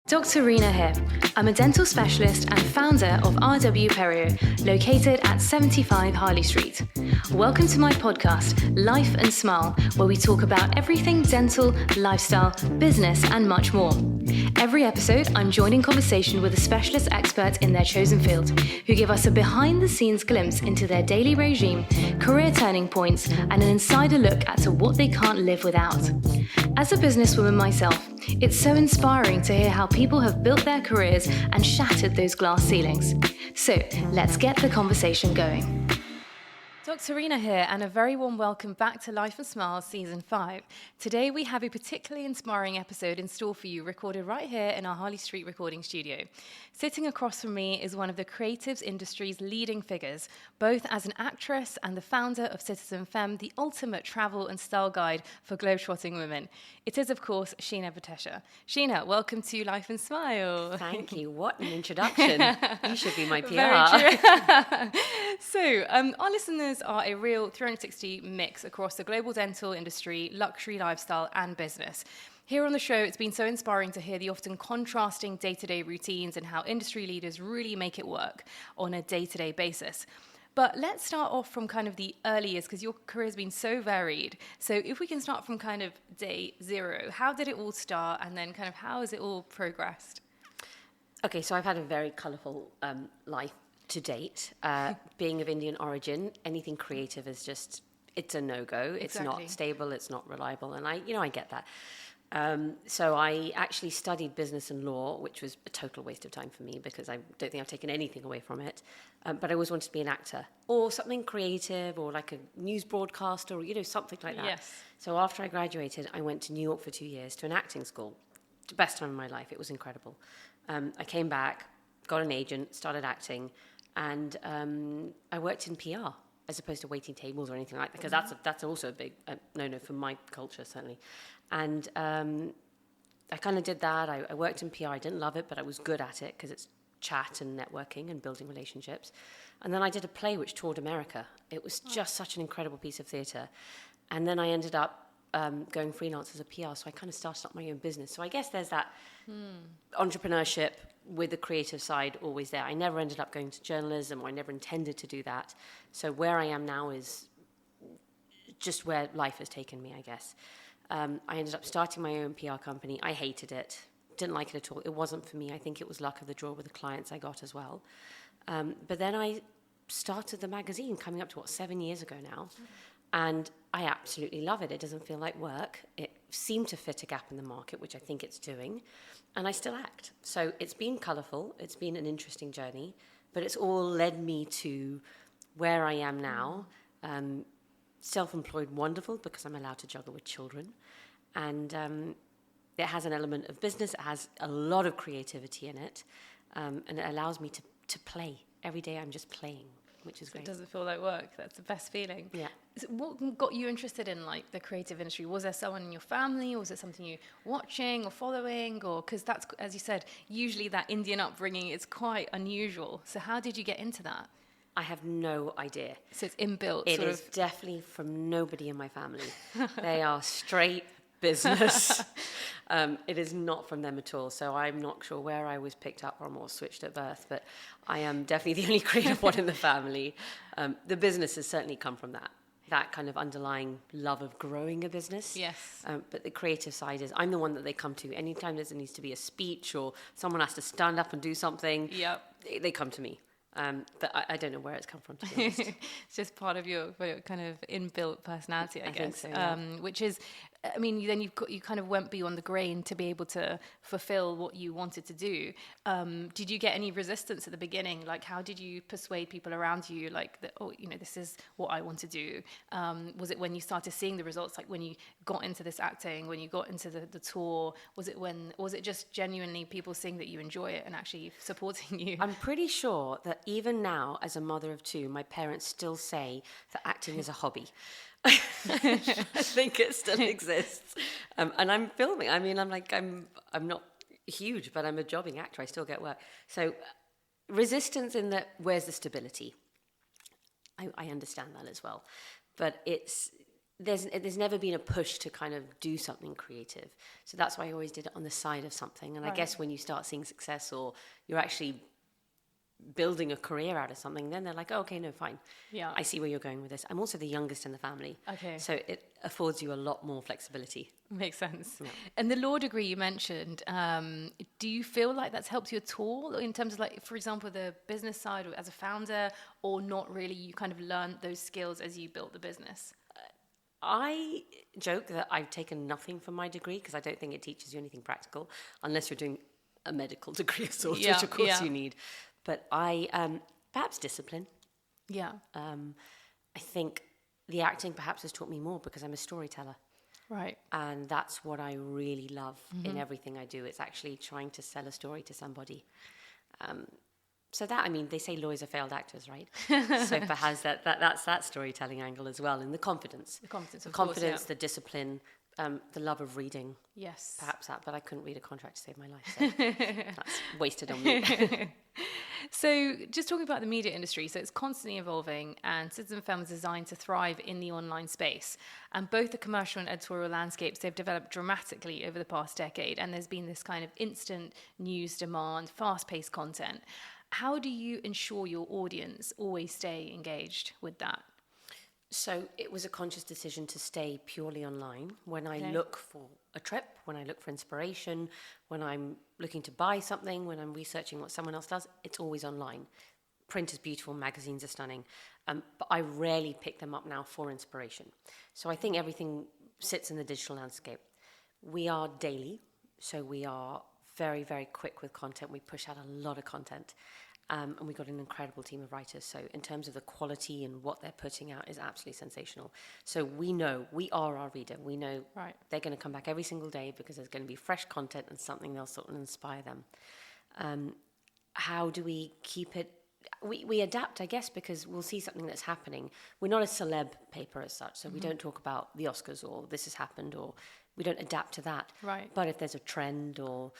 Dr Reena here. I'm a dental specialist and founder of RW Perio, located at 75 Harley Street. Welcome to my podcast, Life and Smile, where we talk about everything dental, lifestyle, business, and much more. Every episode, I'm joined in conversation with a specialist expert in their chosen field, who give us a behind-the-scenes glimpse into their daily regime, career turning points, and an insider look at what they can't live without. As a businesswoman myself, it's so inspiring to hear how people have built their careers and shattered those glass ceilings. So let's get the conversation going. Dr. Reena here, and a very warm welcome back to Life and Smile Season 5. Today we have a particularly inspiring episode in store for you, recorded right here in our Harley Street recording studio. Sitting across from me is one of the creatives industry's leading figures, both as an actress and the founder of Citizen Femme, the ultimate travel and style guide for globetrotting women. It is, of course, Sheena Bhattessa. Sheena, welcome to Life and Smile. Thank you. What an introduction. You should be my PR. Very true. So, our listeners are a real 360 mix across the global dental industry, luxury lifestyle, and business. Here on the show, it's been so inspiring to hear the often contrasting day-to-day routines and how industry leaders really make it work on a day-to-day basis. But let's start off from kind of the early years, because your career has been so varied. So if we can start from kind of day zero, how did it all start, and then kind of how has it all progressed? Okay, so I've had a very colourful life to date. Being of Indian origin, anything creative is just, it's a no-go. It's Exactly. not stable, it's not reliable, and I get that. So I actually studied business and law, which was a total waste of time for me because I don't think I've taken anything away from it. But I always wanted to be an actor or something creative or like a news broadcaster or, something like that. Yes. So after I graduated, I went to New York for 2 years to an acting school. The best time of my life. It was incredible. I came back, got an agent, started acting, and I worked in PR as opposed to waiting tables or anything like that, because that's also a big no-no for my culture, certainly. And I kind of did that. I worked in PR. I didn't love it, but I was good at it because it's chat and networking and building relationships. And then I did a play which toured America. It was just such an incredible piece of theatre. And then I ended up going freelance as a PR, so I kind of started up my own business. So I guess there's that entrepreneurship with the creative side always there. I never ended up going to journalism, or I never intended to do that. So where I am now is just where life has taken me, I guess. I ended up starting my own PR company. I hated it. Didn't like it at all. It wasn't for me. I think it was luck of the draw with the clients I got as well. But then I started the magazine coming up to, 7 years ago now. And I absolutely love it. It doesn't feel like work. It seemed to fit a gap in the market, which I think it's doing. And I still act. So it's been colourful. It's been an interesting journey. But it's all led me to where I am now. Self-employed, wonderful, because I'm allowed to juggle with children. And it has an element of business. It has a lot of creativity in it. And it allows me to play. Every day I'm just playing, which is great. It doesn't feel like work. That's the best feeling. Yeah. So what got you interested in the creative industry? Was there someone in your family, or was it something you watching or following? Or because that's, as you said, usually that Indian upbringing is quite unusual. So how did you get into that? I have no idea. So it's inbuilt. It is definitely from nobody in my family. They are straight business. It is not from them at all. So I'm not sure where I was picked up from or switched at birth, but I am definitely the only creative one in the family. The business has certainly come from that kind of underlying love of growing a business. Yes. But the creative side is, I'm the one that they come to. Anytime there needs to be a speech or someone has to stand up and do something, they come to me. But I don't know where it's come from, to be honest. It's just part of your kind of inbuilt personality, I guess. Think so, yeah. Which is, I mean, then you kind of went beyond the grain to be able to fulfill what you wanted to do. Did you get any resistance at the beginning? Like, how did you persuade people around you, this is what I want to do? Was it when you started seeing the results, like when you got into this acting, when you got into the tour? Was it just genuinely people seeing that you enjoy it and actually supporting you? I'm pretty sure that even now, as a mother of two, my parents still say that acting is a hobby. I think it still exists. And I'm filming. I mean, I'm not huge, but I'm a jobbing actor. I still get work. So resistance in that, where's the stability? I understand that as well. But there's never been a push to kind of do something creative. So that's why I always did it on the side of something. And I guess when you start seeing success, or you're actually building a career out of something, then they're like, oh, okay, no, fine. Yeah. I see where you're going with this. I'm also the youngest in the family. Okay. So it affords you a lot more flexibility. Makes sense. Yeah. And the law degree you mentioned, do you feel like that's helped you at all in terms of, like, for example, the business side or as a founder, or not really? You kind of learned those skills as you built the business? I joke that I've taken nothing from my degree because I don't think it teaches you anything practical unless you're doing a medical degree of sorts, which of course you need. But perhaps discipline. Yeah. I think the acting perhaps has taught me more because I'm a storyteller. Right. And that's what I really love in everything I do. It's actually trying to sell a story to somebody. So that, I mean, they say lawyers are failed actors, right? So perhaps that's that storytelling angle as well. And the confidence. The confidence, of course, course, the discipline, the love of reading. Yes. Perhaps that, but I couldn't read a contract to save my life. So that's wasted on me. So just talking about the media industry, so it's constantly evolving, and Citizen Femme is designed to thrive in the online space. And both the commercial and editorial landscapes, they've developed dramatically over the past decade, and there's been this kind of instant news demand, fast-paced content. How do you ensure your audience always stay engaged with that? So it was a conscious decision to stay purely online. When I look for a trip, when I look for inspiration, when I'm looking to buy something, when I'm researching what someone else does, it's always online. Print is beautiful, magazines are stunning, but I rarely pick them up now for inspiration. So I think everything sits in the digital landscape. We are daily, so we are very, very quick with content. We push out a lot of content. And we've got an incredible team of writers. So in terms of the quality and what they're putting out is absolutely sensational. So we know, we are our reader. We know they're going to come back every single day because there's going to be fresh content and something else that will inspire them. How do we keep it? We adapt, I guess, because we'll see something that's happening. We're not a celeb paper as such, so we don't talk about the Oscars or this has happened, or we don't adapt to that. Right. But if there's a trend or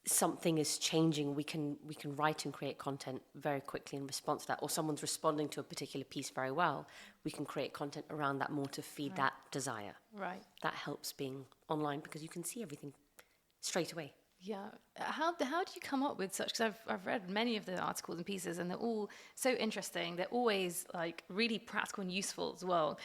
something is changing, we can write and create content very quickly in response to that, or someone's responding to a particular piece very well, we can create content around that more to feed that desire. Right. That helps being online because you can see everything straight away. Yeah. How do you come up with such, because I've read many of the articles and pieces, and they're all so interesting. They're always like really practical and useful as well.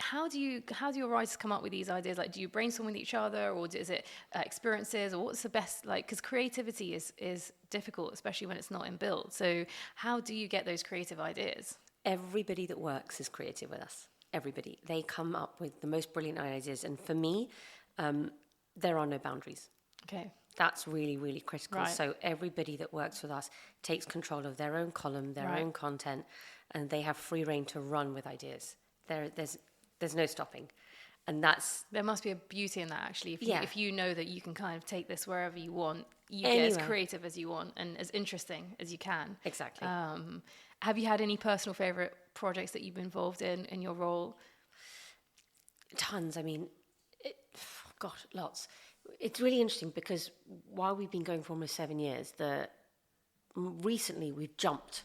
How do your writers come up with these ideas? Like, do you brainstorm with each other, or is it experiences, or what's the best, like, because creativity is difficult, especially when it's not inbuilt. So how do you get those creative ideas? Everybody that works is creative with us. Everybody. They come up with the most brilliant ideas. And for me, there are no boundaries. Okay. That's really, really critical. Right. So everybody that works with us takes control of their own column, their own content, and they have free rein to run with ideas. There's no stopping. And there must be a beauty in that, actually. If you know that you can kind of take this wherever you want, you get as creative as you want and as interesting as you can. Exactly. Have you had any personal favorite projects that you've been involved in your role? Tons. I mean, lots. It's really interesting because while we've been going for almost 7 years, recently we've jumped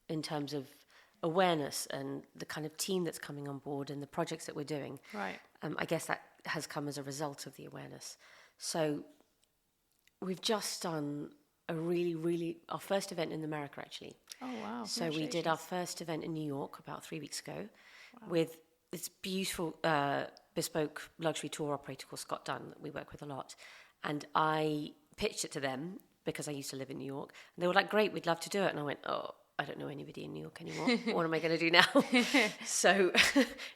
in terms of awareness and the kind of team that's coming on board and the projects that we're doing. Right. I guess that has come as a result of the awareness. So we've just done our first event in America, actually. Oh, wow. So we did our first event in New York about 3 weeks ago with this beautiful bespoke luxury tour operator called Scott Dunn that we work with a lot. And I pitched it to them because I used to live in New York. And they were like, great, we'd love to do it. And I went, I don't know anybody in New York anymore. What am I going to do now? So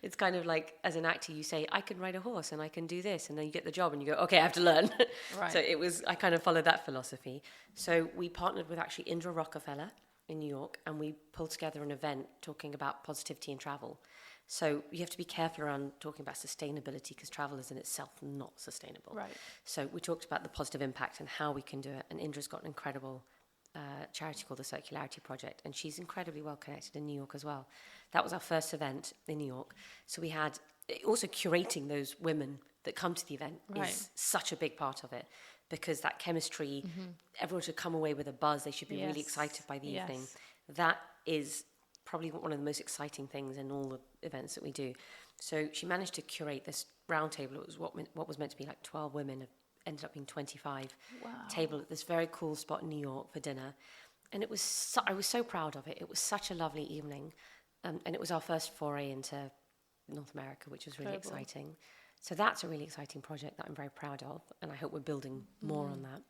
it's kind of like, as an actor, you say, I can ride a horse and I can do this. And then you get the job and you go, okay, I have to learn. Right. So I kind of followed that philosophy. So we partnered with actually Indra Rockefeller in New York, and we pulled together an event talking about positivity in travel. So you have to be careful around talking about sustainability because travel is in itself not sustainable. Right. So we talked about the positive impact and how we can do it. And Indra's got an incredible charity called the Circularity Project, and she's incredibly well connected in New York as well. That was our first event in New York. So we had also curating those women that come to the event is such a big part of it, because that chemistry, everyone should come away with a buzz. They should be really excited by the evening. That is probably one of the most exciting things in all the events that we do. So she managed to curate this round table. It was what was meant to be like 12 women, ended up being 25. Wow. Table at this very cool spot in New York for dinner. And it was I was so proud of it. It was such a lovely evening. And it was our first foray into North America, which was really exciting. So that's a really exciting project that I'm very proud of. And I hope we're building more on that.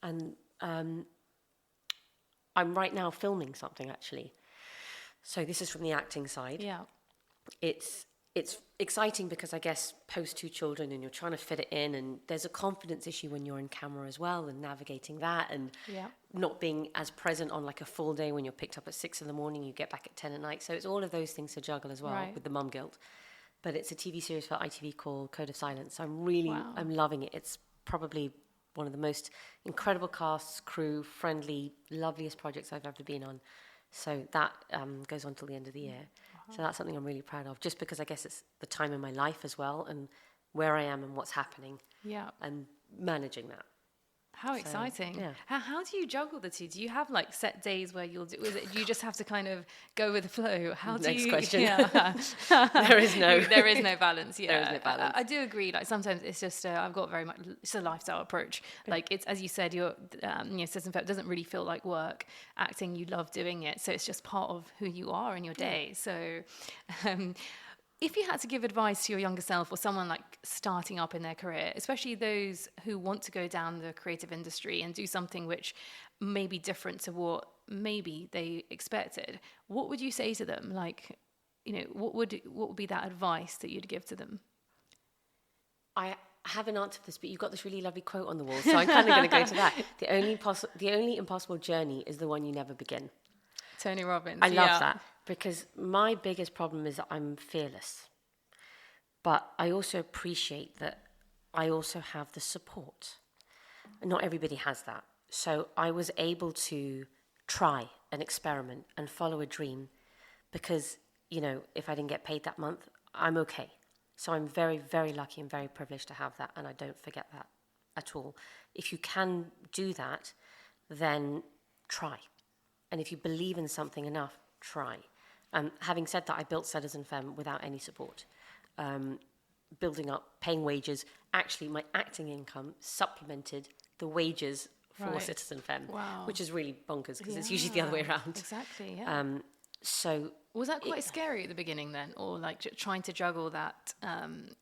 And I'm right now filming something, actually. So this is from the acting side. Yeah. It's exciting because I guess post 2 children and you're trying to fit it in, and there's a confidence issue when you're in camera as well, and navigating that, and not being as present on like a full day when you're picked up at 6 in the morning, you get back at 10 at night. So it's all of those things to juggle as well with the mum guilt. But it's a TV series for ITV called Code of Silence. So I'm loving it. It's probably one of the most incredible casts, crew, friendly, loveliest projects I've ever been on. So that goes on till the end of the year. So that's something I'm really proud of, just because I guess it's the time in my life as well, and where I am and what's happening, and managing that. How exciting. Yeah. How do you juggle the two? Do you have like set days where you'll do it? Do you just have to kind of go with the flow? Next question. Yeah. There is no balance. Yeah. There is no balance. I do agree. Like sometimes it's just, I've got very much, it's a lifestyle approach. Like it's, as you said, Citizen Femme doesn't really feel like work. Acting, you love doing it. So it's just part of who you are in your day. So, if you had to give advice to your younger self or someone like starting up in their career, especially those who want to go down the creative industry and do something which may be different to what maybe they expected, what would you say to them? Like, what would be that advice that you'd give to them? I haven't answered this, but you've got this really lovely quote on the wall, so I'm kind of going to go to that. The only impossible journey is the one you never begin. Tony Robbins. I love that, because my biggest problem is that I'm fearless. But I also appreciate that I also have the support. Not everybody has that. So I was able to try and experiment and follow a dream because, if I didn't get paid that month, I'm okay. So I'm very, very lucky and very privileged to have that, and I don't forget that at all. If you can do that, then try. And if you believe in something enough, try. Having said that, I built Citizen Femme without any support. Building up, paying wages. Actually, my acting income supplemented the wages for Citizen Femme, which is really bonkers because it's usually the other way around. Exactly, yeah. So was that quite scary at the beginning then? Or like trying to juggle that, wondering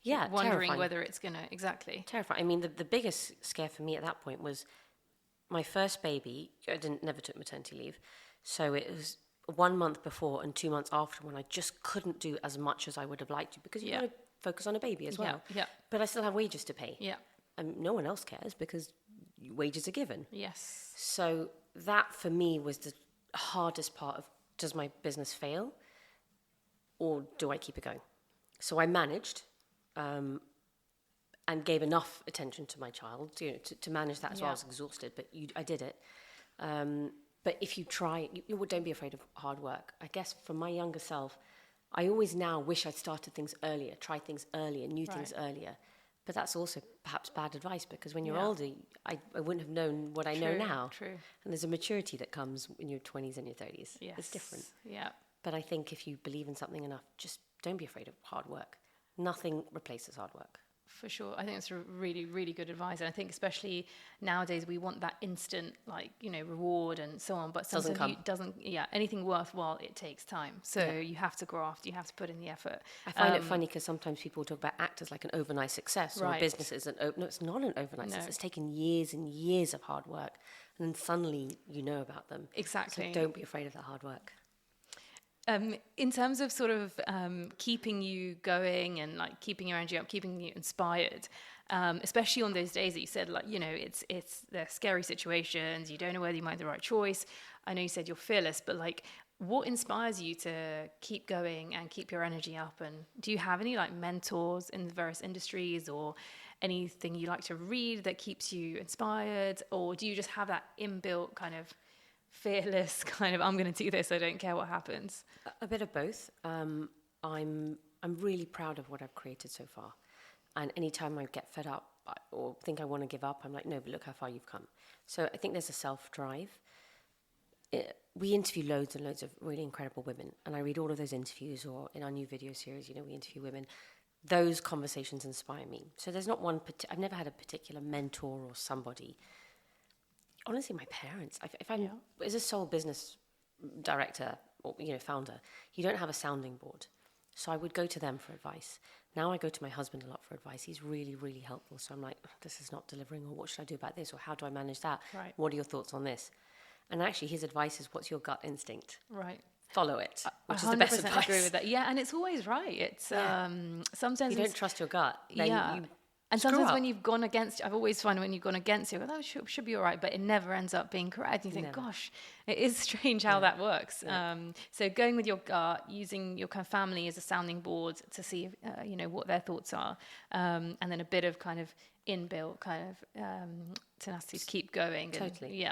terrifying. Whether it's going to, exactly. Terrifying. I mean, the biggest scare for me at that point was my first baby. I never took maternity leave. So it was 1 month before and 2 months after when I just couldn't do as much as I would have liked to, because you want to focus on a baby as well. Yeah. But I still have wages to pay. Yeah. And no one else cares because wages are given. Yes. So that for me was the hardest part of, does my business fail or do I keep it going? So I managed and gave enough attention to my child to manage that as well. I was exhausted, but I did it. But if you try, don't be afraid of hard work. I guess for my younger self, I always now wish I'd started things earlier, tried things earlier, knew things earlier. But that's also perhaps bad advice, because when you're older, I wouldn't have known what I know now. True. And there's a maturity that comes in your 20s and your 30s. Yes. It's different. Yeah. But I think if you believe in something enough, just don't be afraid of hard work. Nothing replaces hard work. For sure. I think it's really, really good advice. And I think especially nowadays we want that instant, reward and so on. But sometimes anything worthwhile, it takes time. So you have to graft, you have to put in the effort. I find it funny because sometimes people talk about actors like an overnight success, or businesses. No, it's not an overnight success. It's taken years and years of hard work. And then suddenly you know about them. Exactly. So don't be afraid of that hard work. In terms of sort of keeping you going and like keeping your energy up, keeping you inspired, especially on those days that you said, they're scary situations, you don't know whether you made the right choice. I know you said you're fearless, but what inspires you to keep going and keep your energy up? And do you have any mentors in the various industries, or anything you like to read that keeps you inspired? Or do you just have that inbuilt kind of fearless kind of, I'm going to do this, I don't care what happens? A bit of both. I'm really proud of what I've created so far, and anytime I get fed up or think I want to give up, I'm like, no, but look how far you've come. So I think there's a self-drive, we interview loads and loads of really incredible women, and I read all of those interviews, or in our new video series, we interview women. Those conversations inspire me. So there's not one, I've never had a particular mentor or somebody. Honestly, my parents, if I'm, as a sole business director or, founder, you don't have a sounding board. So I would go to them for advice. Now I go to my husband a lot for advice. He's really, really helpful. So I'm like, this is not delivering, or what should I do about this? Or how do I manage that? Right. What are your thoughts on this? And actually his advice is, what's your gut instinct? Right. Follow it, which is the best advice. 100% agree with that. Yeah, and it's always right. It's sometimes you don't trust your gut. Then you and sometimes when you've gone against, I've always found when you've gone against it, well, that should be all right, but it never ends up being correct. You think, gosh, it is strange how that works. Yeah. So going with your gut, using your kind of family as a sounding board to see, what their thoughts are, and then a bit of kind of inbuilt kind of tenacity to keep going. Totally.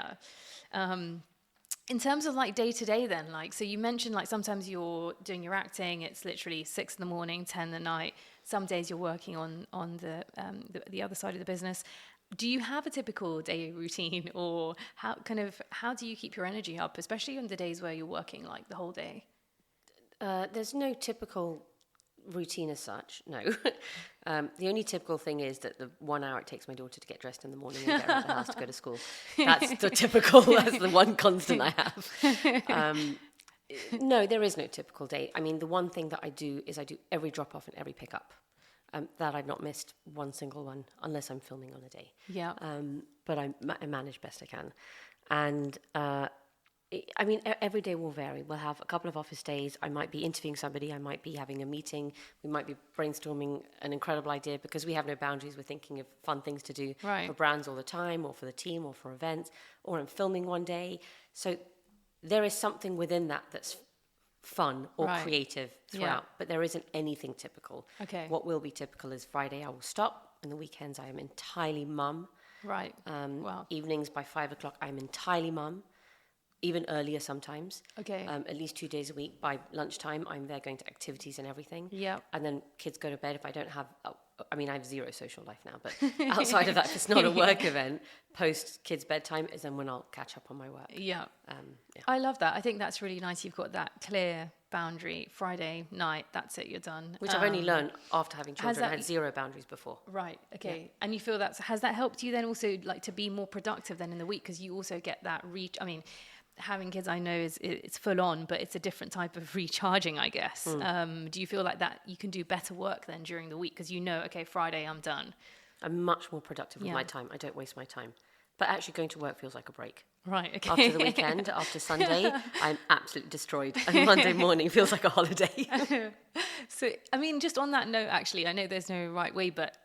In terms of like day to day then, like, so you mentioned like sometimes you're doing your acting, it's literally 6 a.m, 10 p.m. Some days you're working on the other side of the business. Do you have a typical day routine, or how do you keep your energy up, especially on the days where you're working like the whole day? There's no typical routine as such, no. The only typical thing is that the 1 hour it takes my daughter to get dressed in the morning and get out of the house to go to school. That's the one constant I have. No, there is no typical day. I mean, the one thing that I do is I do every drop-off and every pick-up. That I've not missed one single one, unless I'm filming on a day. Yeah. But I manage best I can. And every day will vary. We'll have a couple of office days. I might be interviewing somebody. I might be having a meeting. We might be brainstorming an incredible idea, because we have no boundaries. We're thinking of fun things to do for brands all the time, or for the team, or for events, or I'm filming one day. So there is something within that that's fun or creative throughout, but there isn't anything typical. Okay. What will be typical is Friday I will stop, and the weekends I am entirely mum. Right. Evenings by 5 o'clock I'm entirely mum. Even earlier sometimes. Okay. At least 2 days a week. By lunchtime, I'm there going to activities and everything. Yeah. And then kids go to bed. If I don't have, I have zero social life now, but outside of that, if it's not a work event, post kids' bedtime is then when I'll catch up on my work. Yeah. I love that. I think that's really nice. You've got that clear boundary. Friday night, that's it, you're done. Which I've only learned after having children. I had zero boundaries before. Right. Okay. Yeah. And you feel has that helped you then also like to be more productive then in the week? Because you also get that reach. Having kids, I know it's full on, but it's a different type of recharging, I guess. Do you feel like that you can do better work then during the week, because okay, Friday I'm done? I'm much more productive with my time. I don't waste my time. But actually going to work feels like a break. Right, okay. After the weekend, after Sunday, I'm absolutely destroyed. And Monday morning feels like a holiday. So, just on that note, actually, I know there's no right way, but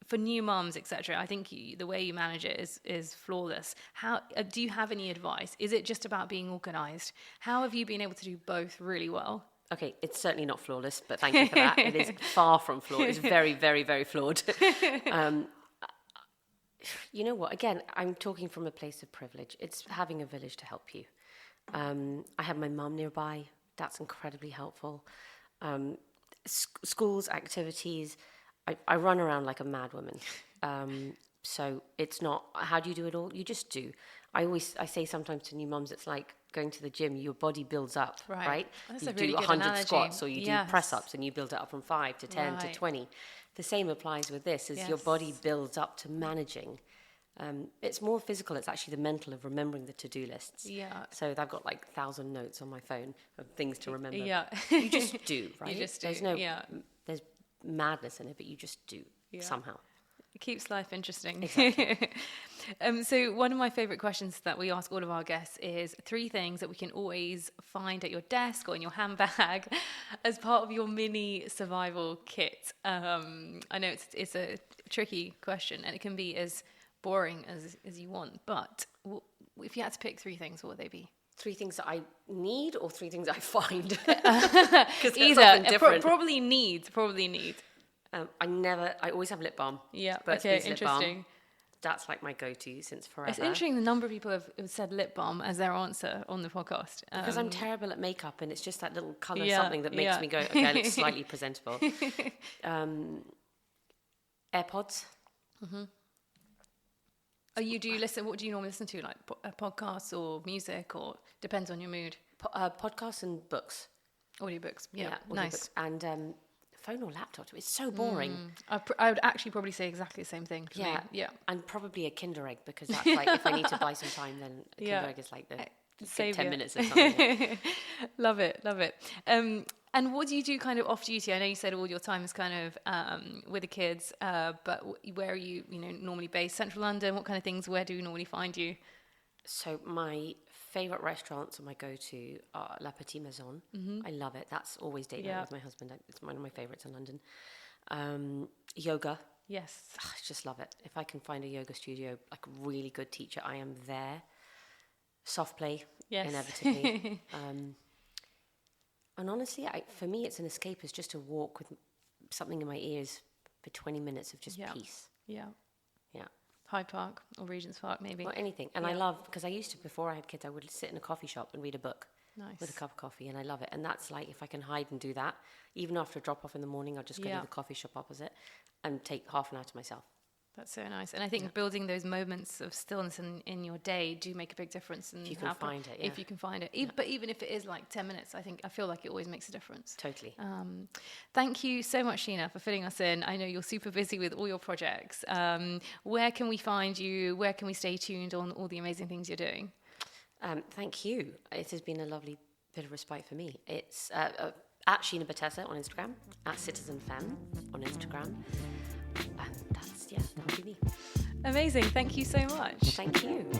for new mums, etc., I think the way you manage it is flawless. How do you have any advice? Is it just about being organised? How have you been able to do both really well? Okay, it's certainly not flawless, but thank you for that. It is far from flawed. It's very, very, very flawed. You know what? Again, I'm talking from a place of privilege. It's having a village to help you. I have my mum nearby. That's incredibly helpful. Schools, activities. I run around like a mad woman. So it's not, how do you do it all? You just do. I say sometimes to new mums, it's like going to the gym. Your body builds up, right? You do 100 squats, or you do press-ups, and you build it up from 5 to 10 to 20. The same applies with this, is your body builds up to managing. It's more physical. It's actually the mental of remembering the to-do lists. Yeah. So I've got like 1,000 notes on my phone of things to remember. Yeah. You just do, right? You just do. There's madness in it, but you just do somehow. It keeps life interesting. Exactly. So one of my favorite questions that we ask all of our guests is 3 things that we can always find at your desk or in your handbag as part of your mini survival kit. I know it's a tricky question, and it can be as boring as you want, but if you had to pick 3 things, what would they be? 3 things that I need, or 3 things I find? Either. Probably need. I always have lip balm. Yeah. Okay. Interesting. Balm. That's like my go-to since forever. It's interesting the number of people have said lip balm as their answer on the podcast. Because I'm terrible at makeup, and it's just that little colour something that makes me go, okay, I look slightly presentable. AirPods. Mm-hmm. Oh, you do listen? What do you normally listen to? Like podcasts or music, or depends on your mood? Podcasts and books. Audiobooks. Yeah, audiobooks. Nice. And phone or laptop. It's so boring. I would actually probably say exactly the same thing for me. Yeah. And probably a Kinder Egg, because that's like, if I need to buy some time, then a Kinder Egg is like the Savior. 10 minutes or something. Love it. And what do you do kind of off duty? I know you said all your time is kind of with the kids, but where are you, normally based? Central London? What kind of things, where do you normally find you? So my favourite restaurants, or my go-to, are La Petite Maison. I love it. That's always date night with my husband. It's one of my favourites in London. Yoga. Yes. I just love it. If I can find a yoga studio, like a really good teacher, I am there. Soft play, inevitably. And honestly, for me, it's an escape, is just to walk with something in my ears for 20 minutes of just peace. Yeah. Yeah. Hyde Park or Regent's Park, maybe. Or anything. And I love, because I used to, before I had kids, I would sit in a coffee shop and read a book. Nice. With a cup of coffee, and I love it. And that's like, if I can hide and do that, even after a drop-off in the morning, I'll just go to the coffee shop opposite and take half an hour to myself. That's so nice. And I think building those moments of stillness in your day do make a big difference. If you can find it, If you can find it. But even if it is like 10 minutes, I feel like it always makes a difference. Totally. Thank you so much, Sheena, for filling us in. I know you're super busy with all your projects. Where can we find you? Where can we stay tuned on all the amazing things you're doing? Thank you. It has been a lovely bit of respite for me. It's at Sheena Bhattessa on Instagram, at Citizen Femme on Instagram. And that would be me. Amazing. Thank you so much. Thank you.